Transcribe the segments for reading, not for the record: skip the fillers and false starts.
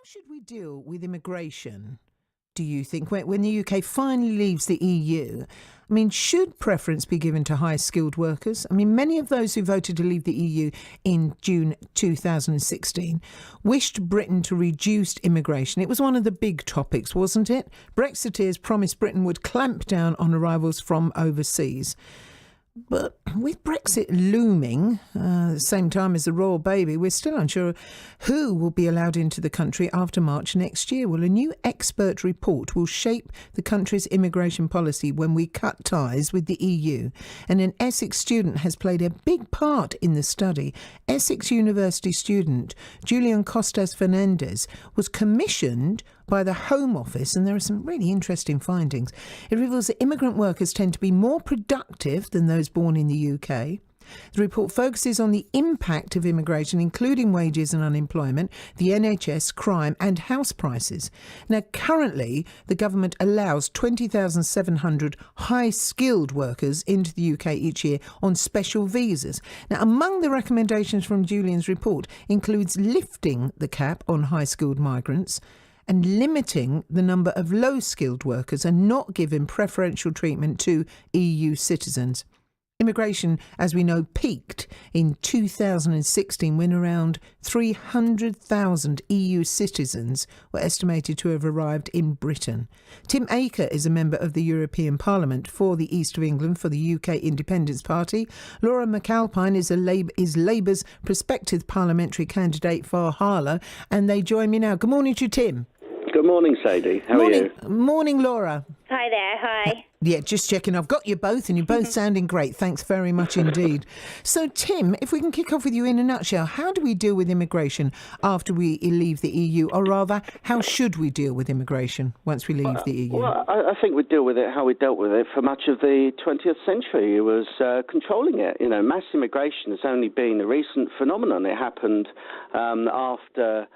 should we deal with immigration, do you think, when the UK finally leaves the EU? I mean, should preference be given to high-skilled workers? I mean, many of those who voted to leave the EU in June 2016 wished Britain to reduce immigration. It was one of the big topics, wasn't it? Brexiteers promised Britain would clamp down on arrivals from overseas. But with Brexit looming, at the same time as the royal baby, we're still unsure who will be allowed into the country after March next year. Well, a new expert report will shape the country's immigration policy when we cut ties with the EU. And an Essex student has played a big part in the study. Essex University student Julian Costas Fernandez was commissioned by the Home Office, and there are some really interesting findings. It reveals that immigrant workers tend to be more productive than those born in the UK. The report focuses on the impact of immigration, including wages and unemployment, the NHS, crime and house prices. Now, currently, the government allows 20,700 high-skilled workers into the UK each year on special visas. Now, among the recommendations from Julian's report includes lifting the cap on high-skilled migrants and limiting the number of low-skilled workers and not giving preferential treatment to EU citizens. Immigration, as we know, peaked in 2016 when around 300,000 EU citizens were estimated to have arrived in Britain. Tim Aker is a member of the European Parliament for the East of England for the UK Independence Party. Laura McAlpine is Labour's prospective parliamentary candidate for Harlow, and they join me now. Good morning to you, Tim. Good morning, Sadie. How are you? Morning, Laura. Hi there, hi. Yeah, just checking. I've got you both, and you're both sounding great. Thanks very much indeed. So, Tim, if we can kick off with you in a nutshell, how do we deal with immigration after we leave the EU? Or rather, how should we deal with immigration once we leave the EU? Well, I think we deal with it how we dealt with it for much of the 20th century. It was controlling it. You know, mass immigration has only been a recent phenomenon. It happened after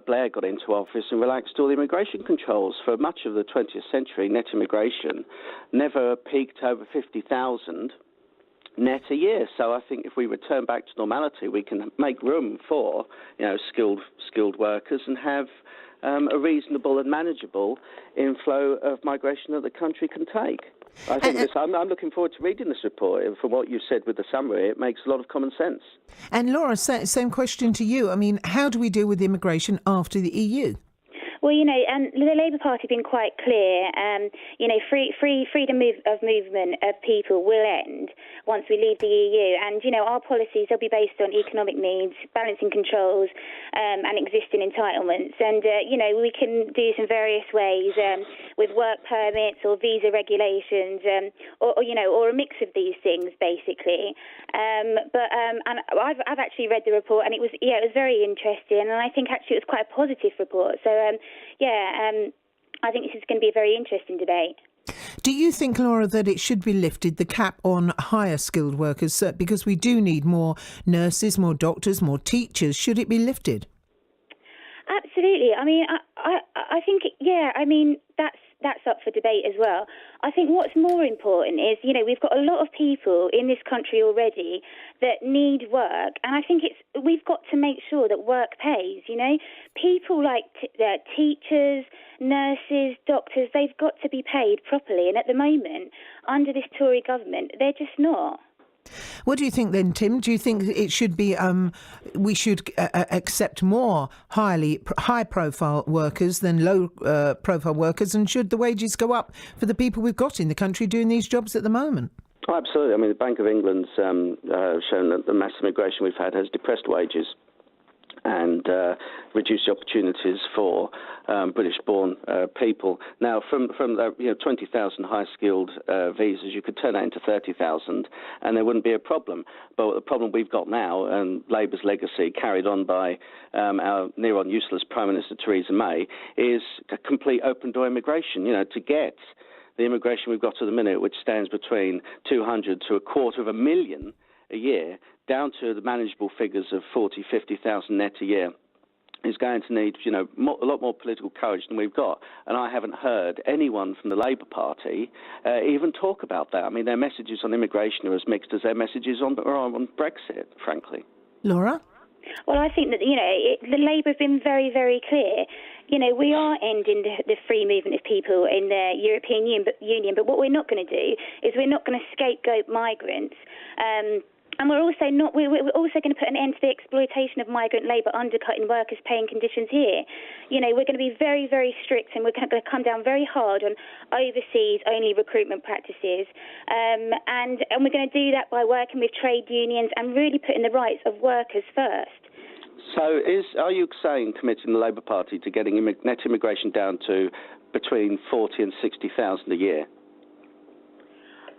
Blair got into office and relaxed all the immigration controls. For much of the 20th century, net immigration never peaked over 50,000 net a year. So I think if we return back to normality, we can make room for, skilled workers and have a reasonable and manageable inflow of migration that the country can take. I think I'm looking forward to reading this report. From what you said with the summary, it makes a lot of common sense. And Laura, same question to you. I mean, how do we deal with immigration after the EU? Well, and the Labour Party have been quite clear. Freedom of movement of people will end once we leave the EU. And, our policies will be based on economic needs, balancing controls and existing entitlements. And, we can do this in various ways with work permits or visa regulations or a mix of these things, basically. And I've actually read the report, and it was very interesting. And I think actually it was quite a positive report. So, I think this is going to be a very interesting debate. Do you think, Laura, that it should be lifted, the cap on higher skilled workers, because we do need more nurses, more doctors, more teachers? Should it be lifted? Absolutely. I mean, I think, that's up for debate as well. I think what's more important is, we've got a lot of people in this country already that need work, and I think we've got to make sure that work pays, People like teachers, nurses, doctors, they've got to be paid properly, and at the moment, under this Tory government, they're just not. What do you think then, Tim? Do you think it should be we should accept more high-profile workers than low-profile workers, and should the wages go up for the people we've got in the country doing these jobs at the moment? Oh, absolutely. I mean, the Bank of England's shown that the mass immigration we've had has depressed wages and reduced the opportunities for British-born people. Now, from 20,000 high-skilled visas, you could turn that into 30,000, and there wouldn't be a problem. But the problem we've got now, and Labour's legacy carried on by our near-on useless Prime Minister Theresa May, is a complete open-door immigration. To get the immigration we've got at the minute, which stands between 200 to 250,000 a year, down to the manageable figures of 40,000, 50,000 net a year, is going to need, a lot more political courage than we've got. And I haven't heard anyone from the Labour Party even talk about that. I mean, their messages on immigration are as mixed as their messages on Brexit, frankly. Laura? Well, I think that, the Labour have been very, very clear. We are ending the free movement of people in the European Union, but what we're not going to do is we're not going to scapegoat migrants. And we're also going to put an end to the exploitation of migrant labour, undercutting workers' paying conditions here. We're going to be very, very strict, and we're going to come down very hard on overseas-only recruitment practices. And we're going to do that by working with trade unions and really putting the rights of workers first. So are you saying, committing the Labour Party to getting net immigration down to between 40 and 60,000 a year?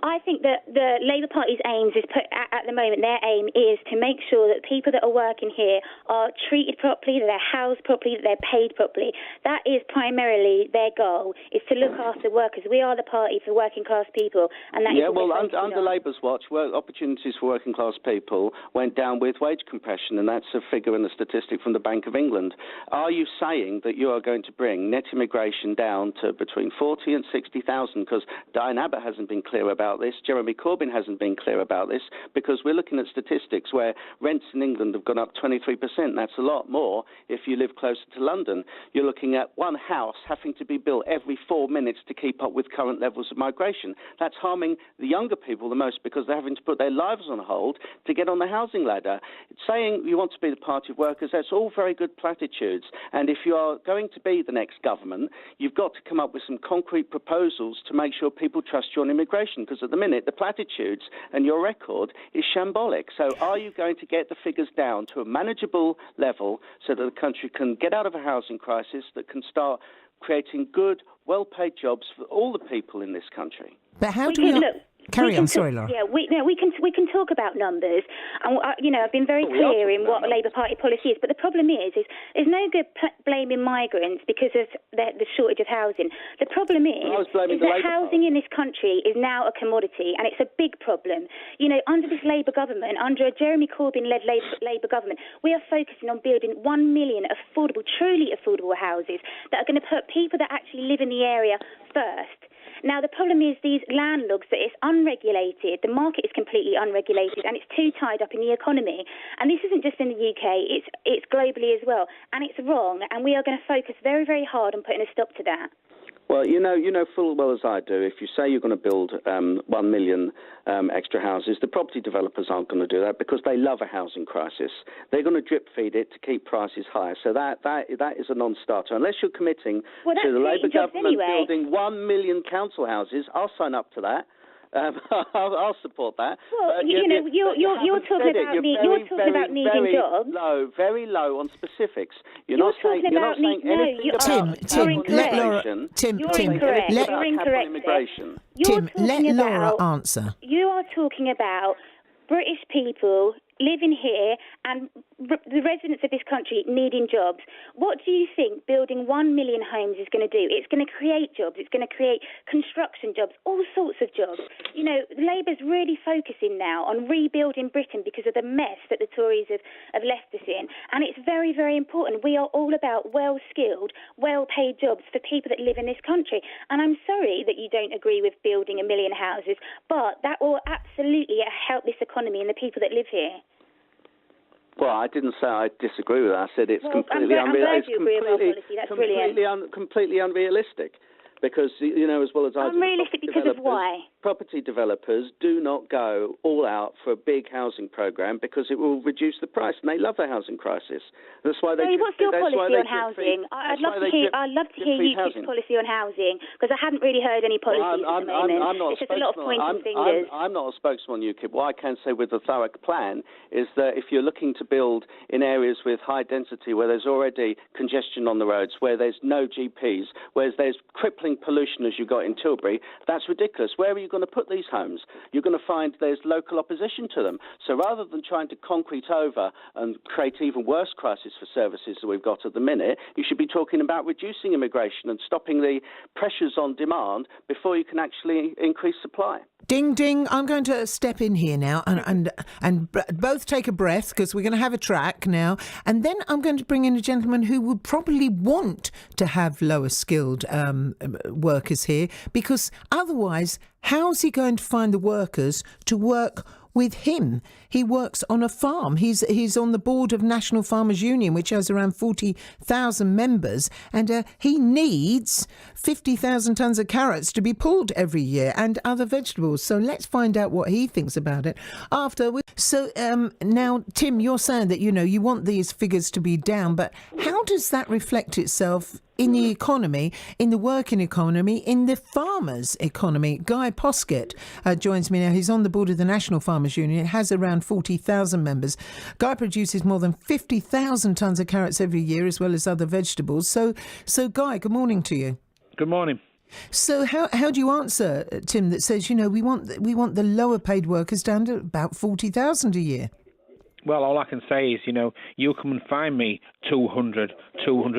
I think that the Labour Party's aims is at the moment, their aim is to make sure that people that are working here are treated properly, that they're housed properly, that they're paid properly. That is primarily their goal, is to look after workers. We are the party for working class people, and that is what we're focusing on. Under Labour's watch, opportunities for working class people went down with wage compression, and that's a figure in the statistic from the Bank of England. Are you saying that you are going to bring net immigration down to between 40 and 60,000? Because Diane Abbott hasn't been clear about this. Jeremy Corbyn hasn't been clear about this, because we're looking at statistics where rents in England have gone up 23%. That's a lot more if you live closer to London. You're looking at one house having to be built every 4 minutes to keep up with current levels of migration. That's harming the younger people the most, because they're having to put their lives on hold to get on the housing ladder. Saying you want to be the party of workers, that's all very good platitudes. And if you are going to be the next government, you've got to come up with some concrete proposals to make sure people trust you on immigration, because at the minute, the platitudes and your record is shambolic. So are you going to get the figures down to a manageable level so that the country can get out of a housing crisis, that can start creating good, well-paid jobs for all the people in this country? But how do we... Carry on, sorry, Laura. Yeah, we can talk about numbers, and I've been very clear in what Labour Party policy is. But the problem is there's no good blaming migrants because of the shortage of housing. The problem is that housing in this country is now a commodity, and it's a big problem. Under this Labour government, under a Jeremy Corbyn-led Labour government, we are focusing on building 1 million affordable, truly affordable houses that are going to put people that actually live in the area first. Now, the problem is these landlords, that it's unregulated, the market is completely unregulated, and it's too tied up in the economy. And this isn't just in the UK, it's globally as well. And it's wrong, and we are going to focus very, very hard on putting a stop to that. Well, you know full well as I do, if you say you're going to build 1 million extra houses, the property developers aren't going to do that because they love a housing crisis. They're going to drip feed it to keep prices high. So that is a non-starter. Unless you're committing to the Labour government building 1 million council houses, I'll sign up to that. I'll support that. Well, you're talking about needing jobs. Very low on specifics. You're not saying anything about immigration. Tim, let Laura answer. You are talking about British people living here and the residents of this country needing jobs. What do you think building 1 million homes is going to do? It's going to create jobs. It's going to create construction jobs, all sorts of jobs. Labour's really focusing now on rebuilding Britain because of the mess that the Tories have left us in. And it's very, very important. We are all about well-skilled, well-paid jobs for people that live in this country. And I'm sorry that you don't agree with building 1 million houses, but that will absolutely help this economy and the people that live here. Well, I didn't say I disagree with that. I said it's completely unrealistic. Because, as well as I do, unrealistic because of why? Property developers do not go all out for a big housing programme because it will reduce the price, and they love the housing crisis. That's why they. What's your policy on housing? I'd love to hear UKIP's policy on housing, because I haven't really heard any policies at the moment. It's just a lot of pointing fingers. I'm not a spokesman on UKIP. What I can say with the Thurrock plan is that if you're looking to build in areas with high density, where there's already congestion on the roads, where there's no GPs, where there's crippling pollution as you got in Tilbury, that's ridiculous. Where are you going to put these homes? You're going to find there's local opposition to them. So rather than trying to concrete over and create even worse crisis for services that we've got at the minute, you should be talking about reducing immigration and stopping the pressures on demand before you can actually increase supply. Ding, ding. I'm going to step in here now and both take a breath, because we're going to have a track now. And then I'm going to bring in a gentleman who would probably want to have lower skilled workers here, because otherwise, how's he going to find the workers to work with him. He works on a farm. He's on the board of National Farmers Union, which has around 40,000 members, and he needs 50,000 tonnes of carrots to be pulled every year and other vegetables. So let's find out what he thinks about it after. So now, Tim, you're saying that, you want these figures to be down, but how does that reflect itself in the economy, in the working economy, in the farmers' economy? Guy Poskitt joins me now. He's on the board of the National Farmers Union. It has around 40,000 members. Guy produces more than 50,000 tonnes of carrots every year, as well as other vegetables. So Guy, good morning to you. Good morning. So how do you answer, Tim, that says, we want the lower paid workers down to about 40,000 a year? Well, all I can say is, you come and find me 200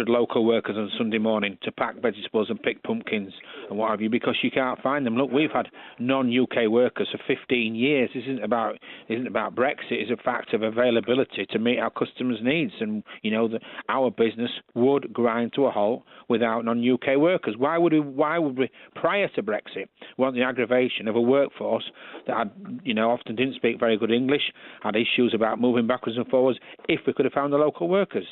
local workers on Sunday morning to pack vegetables and pick pumpkins and what have you, because you can't find them. Look, we've had non-UK workers for 15 years. This isn't about Brexit. It's a fact of availability to meet our customers' needs. And, that our business would grind to a halt without non-UK workers. Why would we, prior to Brexit, want the aggravation of a workforce that had, often didn't speak very good English, had issues about moving backwards and forwards, if we could have found the local workers?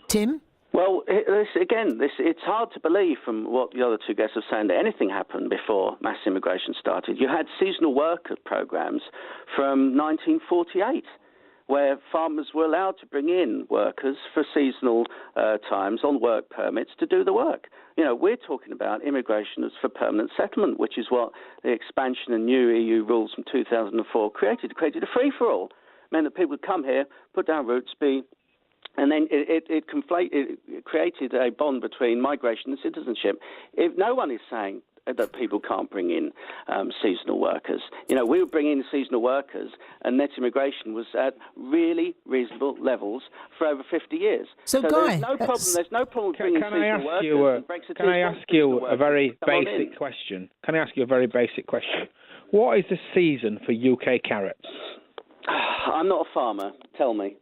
Tim? Well, it's hard to believe from what the other two guests have said that anything happened before mass immigration started. You had seasonal worker programs from 1948, where farmers were allowed to bring in workers for seasonal times on work permits to do the work. We're talking about immigration as for permanent settlement, which is what the expansion and new EU rules from 2004 created. It created a free-for-all. It meant that people would come here, put down roots, and then it created a bond between migration and citizenship. If no one is saying that people can't bring in seasonal workers. We were bringing in seasonal workers, and net immigration was at really reasonable levels for over 50 years. So Guy, there's no problem with bringing seasonal workers. Can I ask you a very basic question? What is the season for UK carrots? I'm not a farmer. Tell me.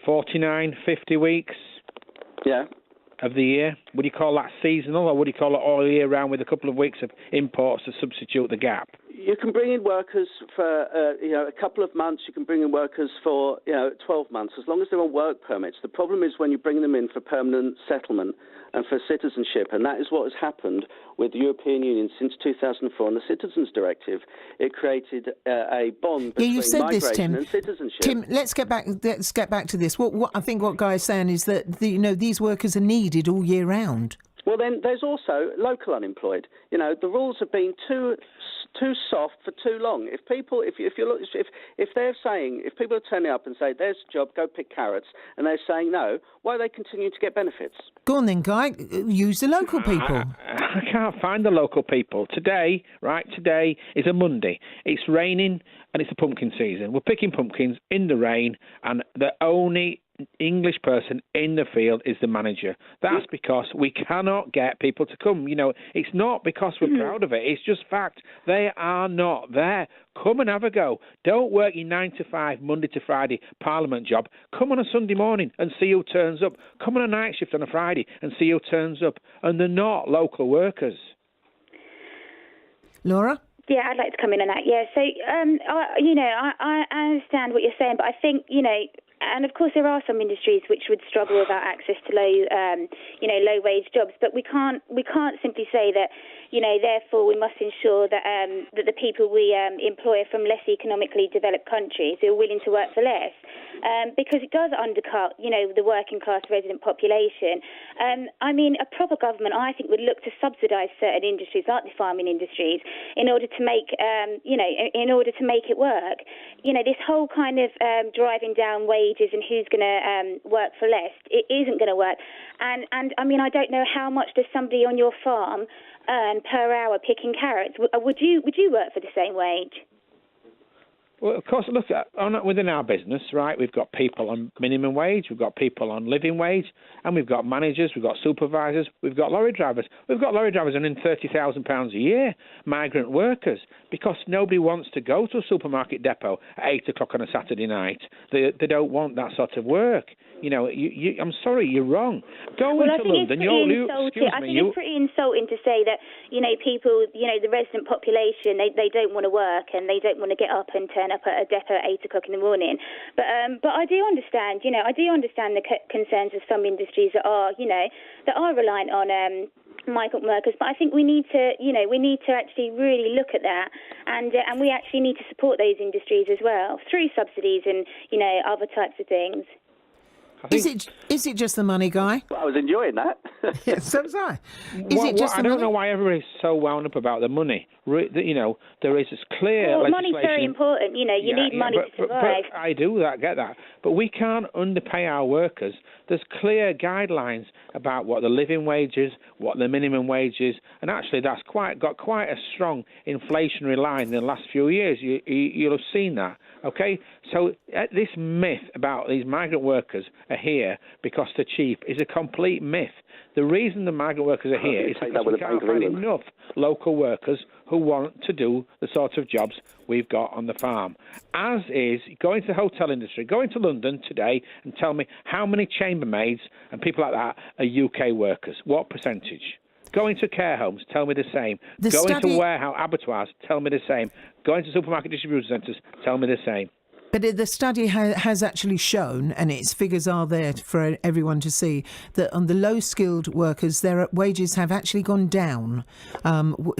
49, 50 weeks? Yeah. Of the year? Would you call that seasonal, or would you call it all year round with a couple of weeks of imports to substitute the gap? You can bring in workers for a couple of months. You can bring in workers for 12 months, as long as they're on work permits. The problem is when you bring them in for permanent settlement and for citizenship, and that is what has happened with the European Union since 2004 and the Citizens Directive. It created a bond between migration and citizenship. Tim, let's get back to this. What I think what Guy is saying is that these workers are needed all year round. Well, then there's also local unemployed. The rules have been too soft for too long. If people are turning up and say there's a job, go pick carrots, and they're saying no, why are they continuing to get benefits? Go on then, Guy. Use the local people. I can't find the local people today. Today is a Monday. It's raining and it's a pumpkin season. We're picking pumpkins in the rain, and the only English person in the field is the manager. That's because we cannot get people to come. It's not because we're proud of it. It's just fact. They are not there. Come and have a go. Don't work your 9 to 5, Monday to Friday Parliament job. Come on a Sunday morning and see who turns up. Come on a night shift on a Friday and see who turns up. And they're not local workers. Laura? Yeah, I'd like to come in on that. Yeah, so, I understand what you're saying, but I think, and of course there are some industries which would struggle without access to low wage jobs, but we can't simply say that, therefore we must ensure that that the people we employ are from less economically developed countries who are willing to work for less, because it does undercut, the working class resident population. A proper government, I think, would look to subsidise certain industries like the farming industries in order to make, it work. This whole kind of driving down wages and who's going to work for less, it isn't going to work. And I don't know how much does somebody on your farm earn per hour picking carrots. Would you work for the same wage? Well, of course, look, within our business, right, we've got people on minimum wage, we've got people on living wage, and we've got managers, we've got supervisors, we've got lorry drivers. We've got lorry drivers earning £30,000 a year, migrant workers, because nobody wants to go to a supermarket depot at 8 o'clock on a Saturday night. They don't want that sort of work. I'm sorry, you're wrong. Go into London. I think it's pretty insulting to say that, people, the resident population, they don't want to work and they don't want to get up and turn up at a depot at 8 o'clock in the morning. But I do understand, the concerns of some industries that are reliant on migrant workers, but I think we need to actually really look at that, and we actually need to support those industries as well through subsidies and other types of things. Is it just the money, Guy? Well, I was enjoying that. Yeah, so was I. I don't know why everybody's so wound up about the money. There is this clear legislation. Money's very important. You need money to survive. But I get that. But we can't underpay our workers. There's clear guidelines about what the living wage is, what the minimum wage is, and actually that's got quite a strong inflationary line in the last few years. You'll have seen that. Okay, so this myth about these migrant workers are here because they're cheap is a complete myth. The reason the migrant workers are here is because we can't find enough local workers who want to do the sort of jobs we've got on the farm. As is, going to the hotel industry, going to London today and tell me how many chambermaids and people like that are UK workers. What percentage? Going to care homes, tell me the same. Going to warehouse, abattoirs, tell me the same. Going to supermarket distribution centres, tell me the same. But the study has actually shown, and its figures are there for everyone to see, that on the low-skilled workers, their wages have actually gone down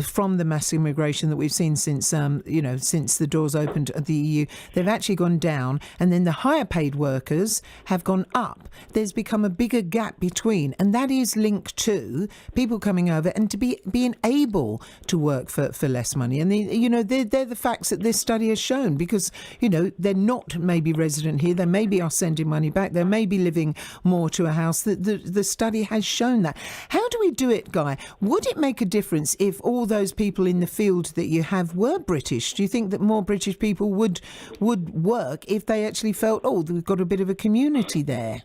from the mass immigration that we've seen since the doors opened at the EU. They've actually gone down, and then the higher-paid workers have gone up. There's become a bigger gap between, and that is linked to people coming over and to being able to work for less money. And they're the facts that this study has shown, because they're not maybe resident here. They maybe are sending money back. They may be living more to a house. The study has shown that. How do we do it, Guy? Would it make a difference if all those people in the field that you have were British? Do you think that more British people would work if they actually felt, we've got a bit of a community there?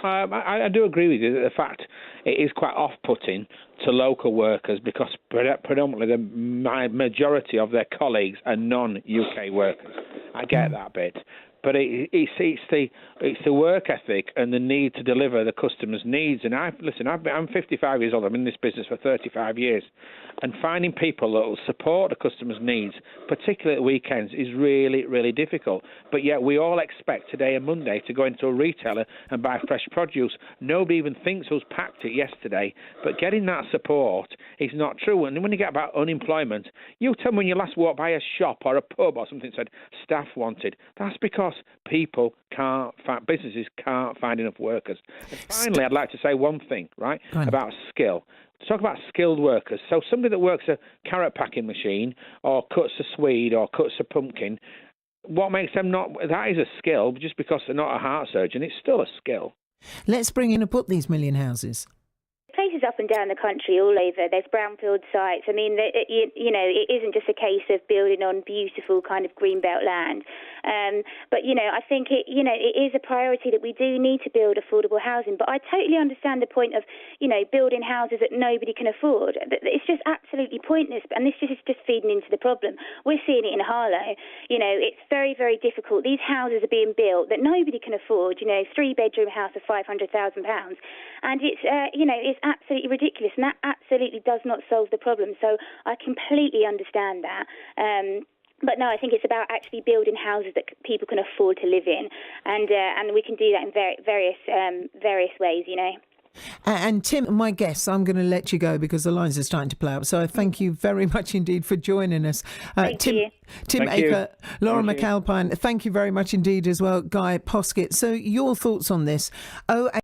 I do agree with you that the fact it is quite off-putting to local workers because predominantly the majority of their colleagues are non-UK workers. I get that bit. But it's the work ethic and the need to deliver the customer's needs. And I'm 55 years old. I'm in this business for 35 years. And finding people that will support the customer's needs, particularly at weekends, is really, really difficult. But yet we all expect today and Monday to go into a retailer and buy fresh produce. Nobody even thinks who's packed it yesterday. But getting that support is not true. And when you get about unemployment, you tell me when you last walked by a shop or a pub or something that said staff wanted. That's because businesses can't find enough workers. And finally, I'd like to say one thing, right, about skill. To talk about skilled workers. So somebody that works a carrot packing machine or cuts a swede or cuts a pumpkin, what makes them not? That is a skill, just because they're not a heart surgeon. It's still a skill. Let's bring in and put these million houses. Places up and down the country, all over. There's brownfield sites. I mean, it isn't just a case of building on beautiful kind of greenbelt land. But I think it is a priority that we do need to build affordable housing. But I totally understand the point of, building houses that nobody can afford. It's just absolutely pointless. And this is just feeding into the problem. We're seeing it in Harlow. It's very, very difficult. These houses are being built that nobody can afford. 3-bedroom house of £500,000, and it's absolutely ridiculous, and that absolutely does not solve the problem. So I completely understand that. But no, I think it's about actually building houses that people can afford to live in, and we can do that in various ways, And Tim, my guest, I'm going to let you go because the lines are starting to play up. So I thank you very much indeed for joining us. Thank you. Tim Aker, Laura McAlpine, thank you very much indeed as well. Guy Poskitt. So your thoughts on this?